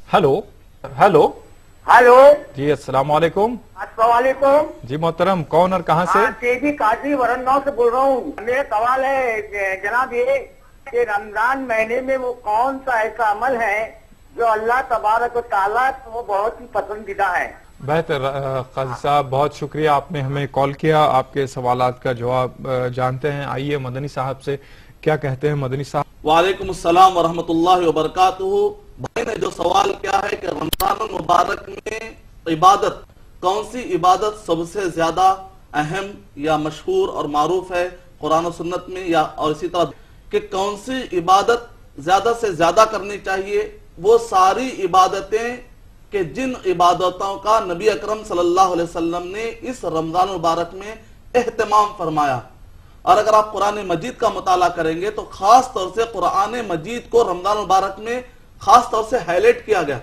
Hello hello hello जी, अस्सलाम वालेकुम। अस्सलाम वालेकुम जी मोहतरम, कौन और कहाँ से? तेजी काजी वरनगांव से बोल रहा हूँ। मेरा सवाल है जनाब ये कि रमजान महीने में वो कौन सा ऐसा अमल है जो अल्लाह तबारक व तआला को वो बहुत ही पसंदीदा है? बेहतर काजी साहब, बहुत शुक्रिया, आपने हमें कॉल किया। आपके सवालात का जवाब जानते हैं। आइए मदनी साहब से क्या कहते हैं। मदनी साहब। वालेकुम अस्सलाम वरहमतुल्लाहि वबरकातुहू। भाई ने जो सवाल किया है कि रमजान मुबारक में इबादत, कौन सी इबादत सबसे ज्यादा अहम या मशहूर और मारूफ है कुरान और सुन्नत में, या और इसी तरह कि कौन सी इबादत ज्यादा से ज्यादा करनी चाहिए, वो सारी इबादतें कि जिन इबादतों का नबी अकरम सल्लल्लाहु अलैहि वसल्लम ने इस रमजान मुबारक में एहतमाम फरमाया। और अगर आप कुरान मजीद का मुताला करेंगे तो खास तौर से कुरान मजीद को रमजान मुबारक में खास तौर से हाईलाइट किया गया।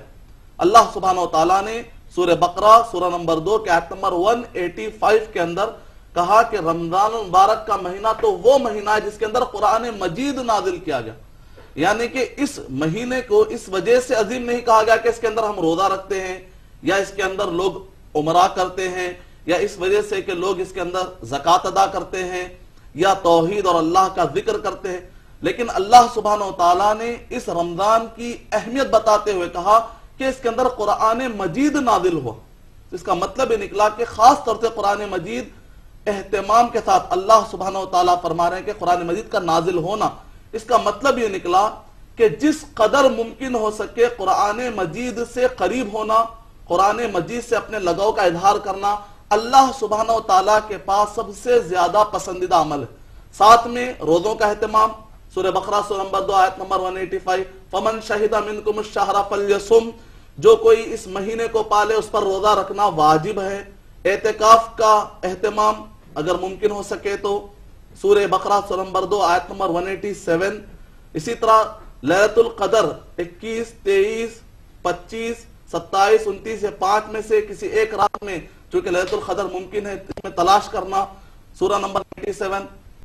अल्लाह सुब्हानहु व तआला ने सूरह बकरा सूरह नंबर 2 के आयत नंबर 185 के अंदर कहा कि रमजान मुबारक का महीना तो वो महीना है जिसके अंदर कुरान मजीद नाजिल किया गया। यानी कि इस महीने को इस वजह से अजीम नहीं कहा गया कि इसके अंदर हम रोजा रखते हैं, या इसके अंदर लोग उमरा करते हैं, या इस वजह से कि लोग इसके अंदर ज़कात अदा करते हैं, या तौहीद और अल्लाह का जिक्र करते हैं। लेकिन अल्लाह सुब्हानहु व तआला ने इस रमजान की अहमियत बताते हुए कहा कि इसके अंदर कुरान मजीद नाजिल हुआ। इसका मतलब ये निकला कि खास तौर से कुरान मजीद एहतमाम के साथ अल्लाह सुब्हानहु व तआला फरमा रहे हैं कि कुरान मजीद का नाजिल होना, इसका मतलब ये निकला कि जिस कदर मुमकिन हो सके कुरान मजीद से करीब होना, कुरान मजीद से अपने लगाव का इजहार करना अल्लाह सुब्हानहु व तआला के पास सबसे ज्यादा पसंदीदा अमल है। साथ में रोजों का एहतमाम, सूरह बकरा सूरह नंबर 2 आयत नंबर 185, फमन शहिदा मिनकुम अश-शहरा फल्यसुम, जो कोई इस महीने को पाले उस पर रोजा रखना वाजिब है। एतिकाफ का एहतमाम अगर मुमकिन हो सके तो सूरह बकरा सूरह नंबर 2 आयत नंबर 187। इसी तरह लैलतुल कदर 21, 23, 25, 27, 29 या 5 में से किसी एक रात में चूंकि लैलतुल कदर मुमकिन है इसमें तलाश करना, सूरह नंबर 97।